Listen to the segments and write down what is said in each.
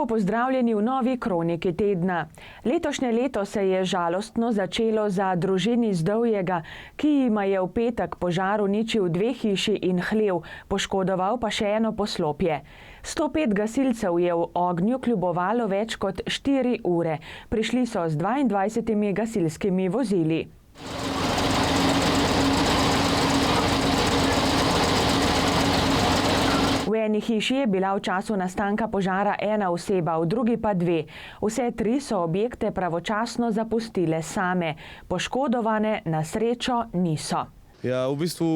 pozdravljeni v novi kroniki tedna. Letošnje leto se je žalostno začelo za družini z Dovjega, ki jima je v petek požar uničil 2 hiši in hlev, poškodoval pa še eno poslopje. 105 gasilcev je v ognju kljubovalo več kot 4 ure. Prišli so z 22 gasilskimi vozili. V eni hiši je bila v času nastanka požara 1 oseba, v drugi pa 2. Vse 3 so objekte pravočasno zapustile same. Poškodovane na srečo niso. Ja, v bistvu,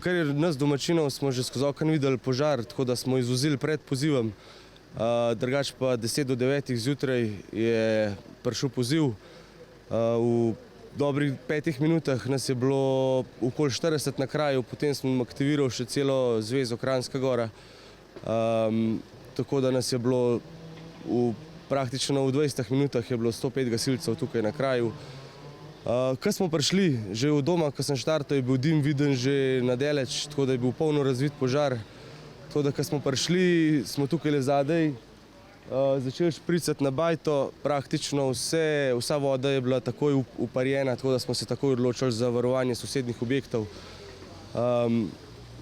kar je nas domačinov, smo že skozi okno videli požar, tako da smo izvozili pred pozivom. Drugače pa 10 do 9 zjutraj je prišel poziv. V dobrih 5 minutah nas je bilo okoli 40 na kraju, potem sem aktiviral še celo zvezo Kranjska Gora. Tako da nas je bilo praktično v 20 minutah je bilo 105 gasilcev tukaj na kraju. Ko smo prišli, že od doma, ko sem štartal, je bil dim viden že nadaleč, tako da je bil polno razvit požar. Tako da, ko smo prišli, smo tukaj le zadaj, začeli špricati na bajto, praktično vsa voda je bila takoj uparjena, tako da smo se takoj odločili za varovanje sosednjih objektov.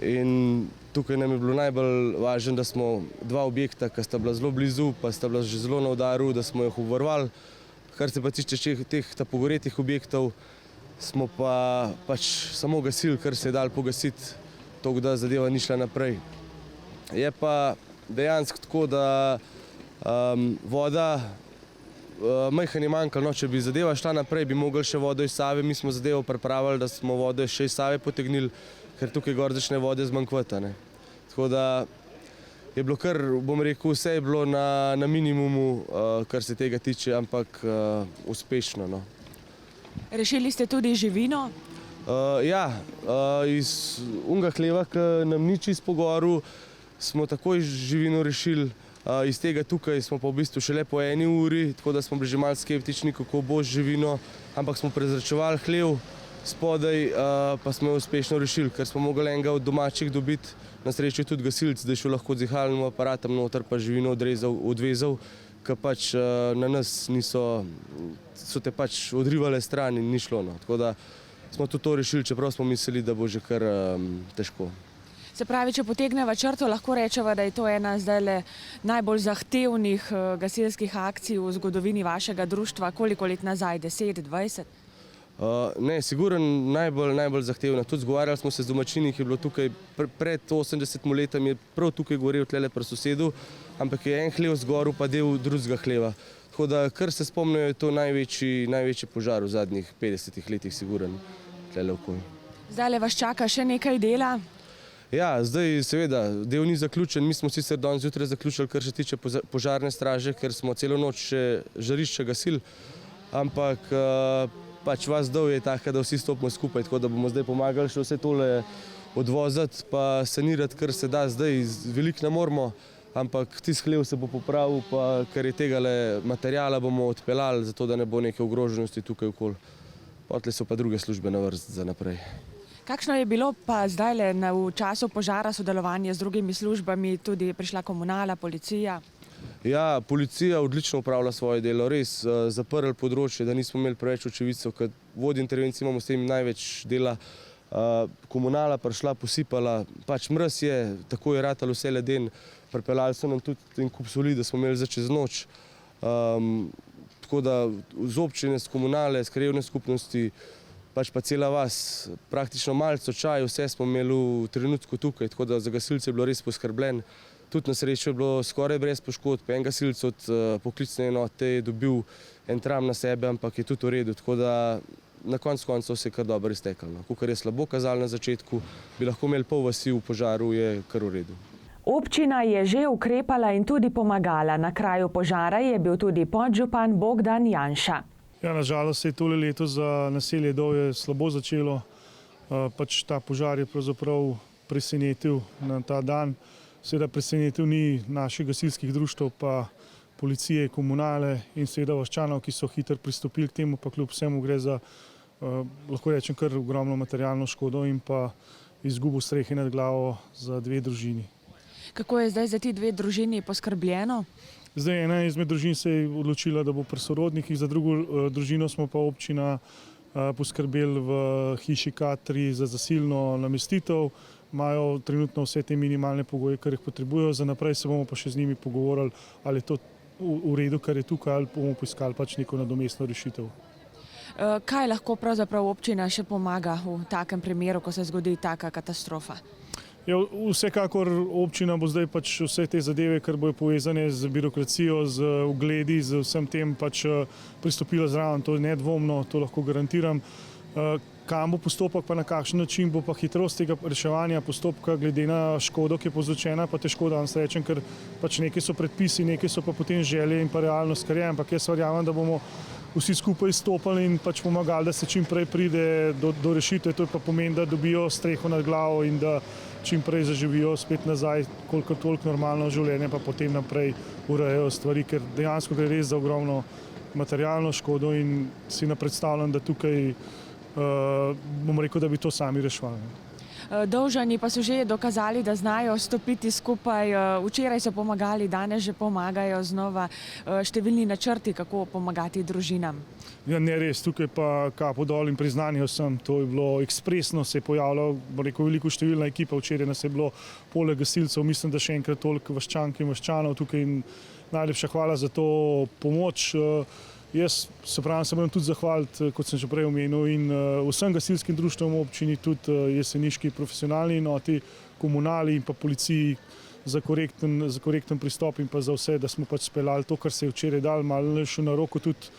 In tukaj nam je bilo najbolj važno, da smo 2 objekta, ki sta bila zelo blizu, pa sta bila že zelo na udaru, da smo jih obvarovali. Kar se pa tiče teh pogoretih objektov, smo pa pač samo gasili, kar se je dalo pogasiti, tako da zadeva ni šla naprej. Je pa dejansko tako, da voda, majhen je manjkalo, če bi zadeva šla naprej, bi mogli še vodo iz Save. Mi smo zadevo pripravili, da smo vodo še iz Save potegnili, ker tukaj gor začne vode zmanjkvati. Tako da je bilo kar, bom rekel, vse je bilo na minimumu, kar se tega tiče, ampak uspešno. Rešili ste tudi živino? Ja, iz unga hleva, ki nam ni čisto po goru, smo takoj živino rešili. Iz tega tukaj smo pa v bistvu šele po 1 uri, tako da smo bili že malo skeptični, kako bo z živino, ampak smo prezračevali hlev spodaj, pa smo jo uspešno rešili, ker smo mogli enega od domačih dobiti, na srečo tudi gasilec, da je šel lahko z dihalnim aparatom noter, pa živino odvezal, ker pač na nas so te pač odrivale stran in ni šlo. Tako da smo tudi to rešili, čeprav smo mislili, da bo že kar težko. Se pravi, če potegneva črto, lahko rečeva, da je to ena zdajle najbolj zahtevnih gasilskih akcij v zgodovini vašega društva. Koliko let nazaj? 10, 20? Ne, sigurno najbolj zahtevna. Tudi zgovarjali smo se z domačini, ki je bilo tukaj pred 80 letom, je prav tukaj gorel tlele pri sosedu, ampak je en hlev zgoril pa del drugega hleva. Tako da, kar se spomnijo, je to največji požar v zadnjih 50 letih, sigurno tlele okoli. Zdajle vas čaka še nekaj dela? Ja, zdaj seveda, del ni zaključen. Mi smo sicer danes zjutraj zaključili, kar se tiče požarne straže, ker smo celo noč še žarišče gasili, ampak pač vas Dov je taka, da vsi stopimo skupaj, tako da bomo zdaj pomagali še vse tole odvoziti pa sanirati, kar se da zdaj. Veliko ne moramo, ampak tisti hlev se bo popravil, pa ker je tegale materijala bomo odpeljali, zato da ne bo neke ogroženosti tukaj okoli. Potlej so pa druge službe na vrsti za naprej. Kakšno je bilo pa zdajle v času požara sodelovanje z drugimi službami, tudi je prišla komunala, policija? Ja, policija odlično upravlja svoje delo, res zaprli področje, da nismo imeli preveč očividcev, ker vodji intervencij imamo s tem največ dela. Komunala prišla, posipala, pač mraz je, tako je ratalo vse leden, pripeljali so nam tudi en kup soli, da smo imeli za čez noč. Tako da z občine, z komunale, z krajevne skupnosti, pač pa cela vas, praktično malce čaj, vse smo imeli v trenutku tukaj, tako da za gasilce je bilo res poskrbljen. Tudi na srečo je bilo skoraj brez poškodb, en gasilec od poklicne enote je dobil en tram na sebe, ampak je tudi v redu, tako da na koncu se je kar dobro iztekalo. Kakor je slabo kazalo na začetku, bi lahko imeli pol vasi v požaru, je kar v redu. Občina je že ukrepala in tudi pomagala. Na kraju požara je bil tudi podžupan Bogdan Janša. Ja, nažalost se je tole leto za naselje Dovje slabo začelo. Pač ta požar je pravzaprav presenetil na ta dan. Seveda presenetil ni naših gasilskih društev, pa policije, komunale in seveda vaščanov, ki so hitro pristopili k temu, pa kljub vsemu gre za, lahko rečem, kar ogromno materialno škodo in pa izgubo strehe nad glavo za 2 družini. Kako je zdaj za ti 2 družini poskrbljeno? Zdaj ena izmed družin se je odločila, da bo pri sorodnikih, za drugo družino smo pa občina poskrbeli v hiši K3 za zasilno namestitev. Imajo trenutno vse te minimalne pogoje, kar jih potrebujejo, za naprej se bomo pa še z njimi pogovorili, ali je to v redu, kar je tukaj, ali bomo poiskali pač neko nadomestno rešitev. Kaj lahko pravzaprav občina še pomaga v takem primeru, ko se zgodi taka katastrofa? Ja, vsekakor občina bo zdaj pač vse te zadeve, kar bojo povezane z birokracijo, z ugledi, z vsem tem pač pristopila zraven, to je nedvomno, to lahko garantiram. Kam bo postopek, pa na kakšen način bo pa hitrost tega reševanja postopka glede na škodo, ki je povzročena, pa težko danes rečem, ker pač nekaj so predpisi, nekaj so pa potem želje in pa realnost, kar je, ampak jaz verjamem, da bomo vsi skupaj stopali in pač pomagali, da se čim prej pride do rešitve. To pa pomeni, da dobijo streho nad glavo in da čim prej zaživijo spet nazaj, koliko toliko normalno življenje, pa potem naprej urejajo stvari, ker dejansko gre res za ogromno materialno škodo in si ne predstavljam, da tukaj bom rekel, da bi to sami reševali. Dolžani pa so že dokazali, da znajo stopiti skupaj. Včeraj so pomagali, danes že pomagajo znova. Številni načrti, kako pomagati družinam. Ja, ne res, tukaj pa kapo dol in priznanje vsem. To je bilo ekspresno, se je pojavljalo, bom rekel, veliko številna ekipa. Včeraj nas je bilo poleg gasilcev, mislim, da še enkrat toliko vaščank in vaščanov tukaj in najlepša hvala za to pomoč. Jaz se moram tudi zahvaliti, kot sem že prej omenil, in vsem gasilskim društvom v občini, tudi jeseniški profesionalni enoti, komunali in pa policiji za korekten pristop in pa za vse, da smo pač speljali to, kar se je včeraj dal, malo še na roko tudi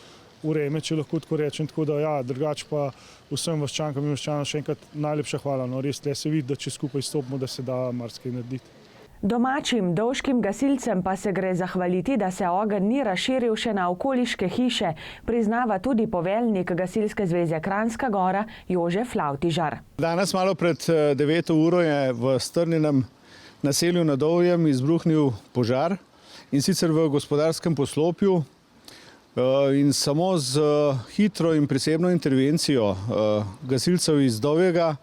vreme, če lahko tako rečem. Tako da ja, drugače pa vsem vaščankam in vaščanom še enkrat najlepša hvala. No, res tle se vidi, da če skupaj stopimo, da se da marsikaj narediti. Domačim dolškim gasilcem pa se gre zahvaliti, da se ogenj ni razširil še na okoliške hiše, priznava tudi poveljnik Gasilske zveze Kranjska Gora Jožef Flavtižar. Danes malo pred 9. uro je v strnjenem naselju nad Dovjem izbruhnil požar, in sicer v gospodarskem poslopju, in samo z hitro in prisebno intervencijo gasilcev iz Dovjega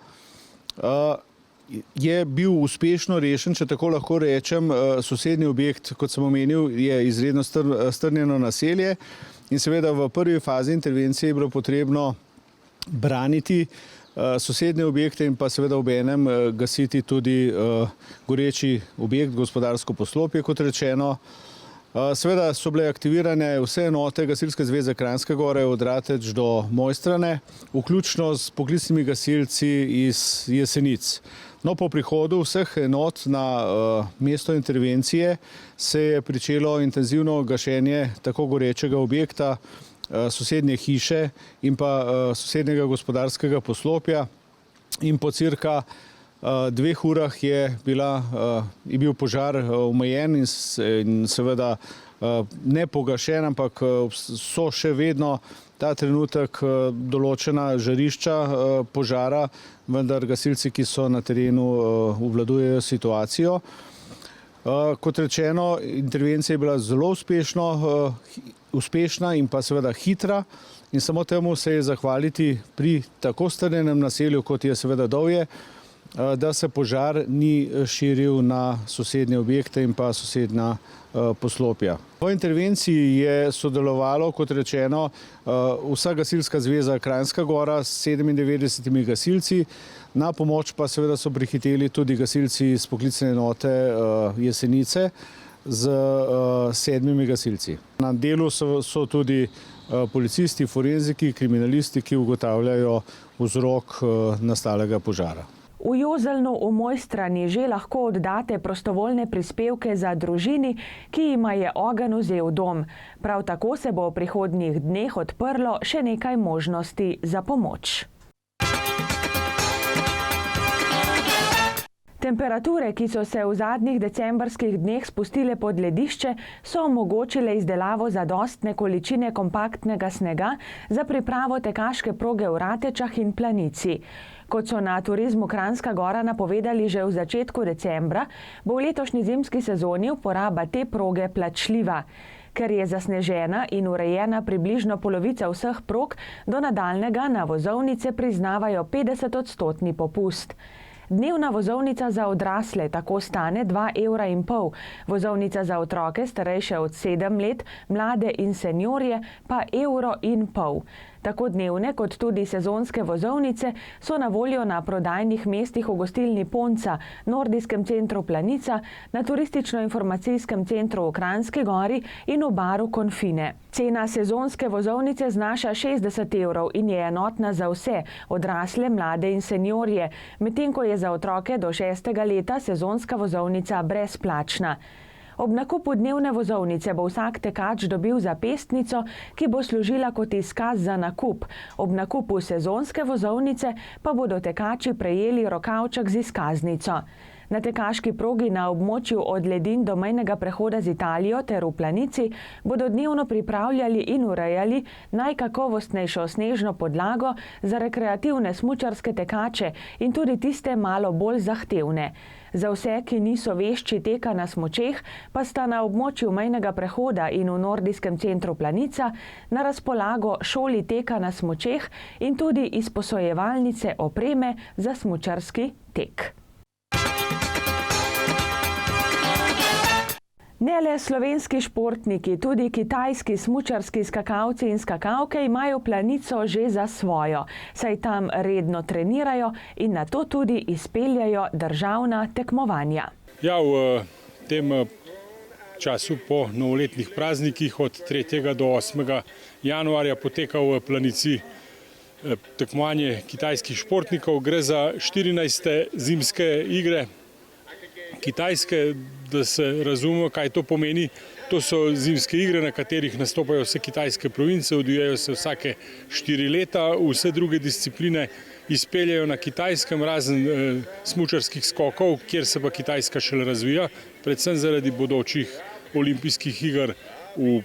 je bil uspešno rešen, če tako lahko rečem, sosednji objekt, kot sem omenil, je izredno strnjeno naselje in seveda v prvi fazi intervencije je bilo potrebno braniti sosednje objekte in pa seveda obenem gasiti tudi goreči objekt, gospodarsko poslopje, kot rečeno. Seveda so bile aktivirane vse enote Gasilske zveze Kranjske Gore od Rateč do Mojstrane, vključno s poklicnimi gasilci iz Jesenic. No, po prihodu vseh enot na mesto intervencije se je pričelo intenzivno gašenje tako gorečega objekta, sosednje hiše in pa sosednjega gospodarskega poslopja in po cirka 2 urah je bil požar omejen in seveda ne pogašen, ampak so še vedno ta trenutek določena žarišča požara, vendar gasilci, ki so na terenu, obvladujejo situacijo. Kot rečeno, intervencija je bila zelo uspešna in pa seveda hitra in samo temu se je zahvaliti pri tako strnjenem naselju, kot je seveda Dovje, da se požar ni širil na sosednje objekte in pa sosednja poslopja. V intervenciji je sodelovalo, kot rečeno, vsa Gasilska zveza Kranjska Gora s 97 gasilci, na pomoč pa seveda so prihiteli tudi gasilci iz poklicne enote Jesenice z 7 gasilci. Na delu so tudi policisti, forenziki, kriminalisti, ki ugotavljajo vzrok nastalega požara. V Jozelnu v Mojstrani že lahko oddate prostovoljne prispevke za družini, ki jima je ogenj vzel dom. Prav tako se bo v prihodnjih dneh odprlo še nekaj možnosti za pomoč. Temperature, ki so se v zadnjih decembrskih dneh spustile pod ledišče, so omogočile izdelavo zadostne količine kompaktnega snega za pripravo tekaške proge v Ratečah in Planici. Kot so na Turizmu Kranjska Gora napovedali že v začetku decembra, bo v letošnji zimski sezoni uporaba te proge plačljiva. Ker je zasnežena in urejena približno polovica vseh prog, do nadaljnjega na vozovnice priznavajo 50% popust. Dnevna vozovnica za odrasle tako stane 2,5 €, vozovnica za otroke starejše od 7 let, mlade in seniorje pa 1,5 €. Tako dnevne kot tudi sezonske vozovnice so na voljo na prodajnih mestih v gostilni Ponca, Nordijskem centru Planica, na turistično-informacijskem centru v Kranjski Gori in v baru Konfine. Cena sezonske vozovnice znaša 60 € in je enotna za vse, odrasle, mlade in seniorje, medtem ko je za otroke do 6. leta sezonska vozovnica brezplačna. Ob nakupu dnevne vozovnice bo vsak tekač dobil zapestnico, ki bo služila kot izkaz za nakup. Ob nakupu sezonske vozovnice pa bodo tekači prejeli rokavček z izkaznico. Na tekaški progi na območju od Ledin do mejnega prehoda z Italijo ter v Planici bodo dnevno pripravljali in urejali najkakovostnejšo snežno podlago za rekreativne smučarske tekače in tudi tiste malo bolj zahtevne. Za vse, ki niso vešči teka na smučeh, pa sta na območju mejnega prehoda in v Nordijskem centru Planica na razpolago šoli teka na smučeh in tudi izposojevalnice opreme za smučarski tek. Ne le slovenski športniki, tudi kitajski smučarski skakalci in skakalke imajo Planico že za svojo, saj tam redno trenirajo in na to tudi izpeljajo državna tekmovanja. Ja, v tem času po novoletnih praznikih od 3. do 8. januarja poteka v Planici tekmovanje kitajskih športnikov. Gre za 14. zimske igre Kitajske. Da se razume, kaj to pomeni. To so zimske igre, na katerih nastopajo vse kitajske province, odvijajo se vsake 4 leta, vse druge discipline izpeljajo na Kitajskem, razen smučarskih skokov, kjer se pa Kitajska šele razvija, predvsem zaradi bodočih olimpijskih iger v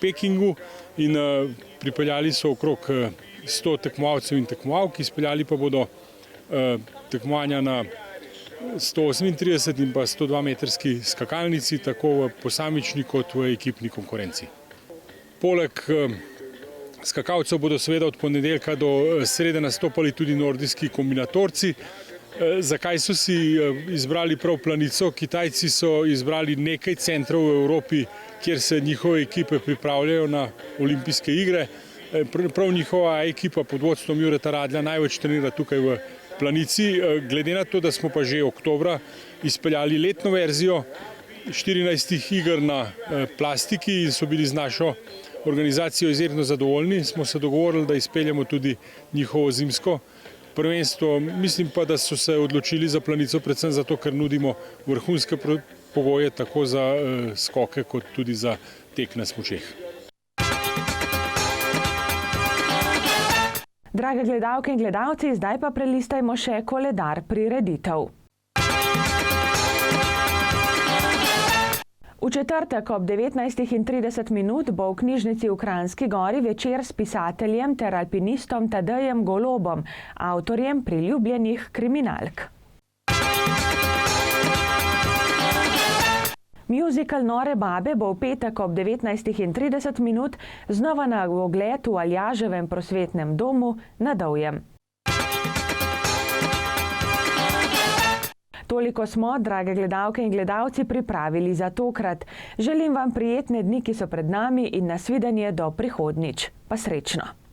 Pekingu. In pripeljali so okrog 100 tekmovalcev in tekmovalk, izpeljali pa bodo tekmovanja na 138 in pa 102 metrski skakalnici, tako v posamični kot v ekipni konkurenci. Poleg skakalcev bodo seveda od ponedeljka do srede nastopali tudi nordijski kombinatorci. Zakaj so si izbrali prav Planico? Kitajci so izbrali nekaj centrov v Evropi, kjer se njihove ekipe pripravljajo na olimpijske igre. Prav njihova ekipa pod vodstvom Jureta Radlja največ trenira tukaj v Planici. Glede na to, da smo pa že oktobra izpeljali letno verzijo 14 iger na plastiki in so bili z našo organizacijo izredno zadovoljni, smo se dogovorili, da izpeljemo tudi njihovo zimsko prvenstvo. Mislim pa, da so se odločili za Planico predvsem zato, ker nudimo vrhunske pogoje tako za skoke kot tudi za tek na smučeh. Drage gledalke in gledalci, zdaj pa prelistajmo še koledar prireditev. V četrtek ob 19:30 bo v knjižnici v Kranjski Gori večer s pisateljem ter alpinistom Tadejem Golobom, avtorjem priljubljenih kriminalk. Musical Nore babe bo v petek ob 19:30 znova na ogled v Aljaževem prosvetnem domu na Dovjem. Toliko smo, drage gledalke in gledalci, pripravili za tokrat. Želim vam prijetne dni, ki so pred nami in nasvidenje do prihodnjič. Pa srečno!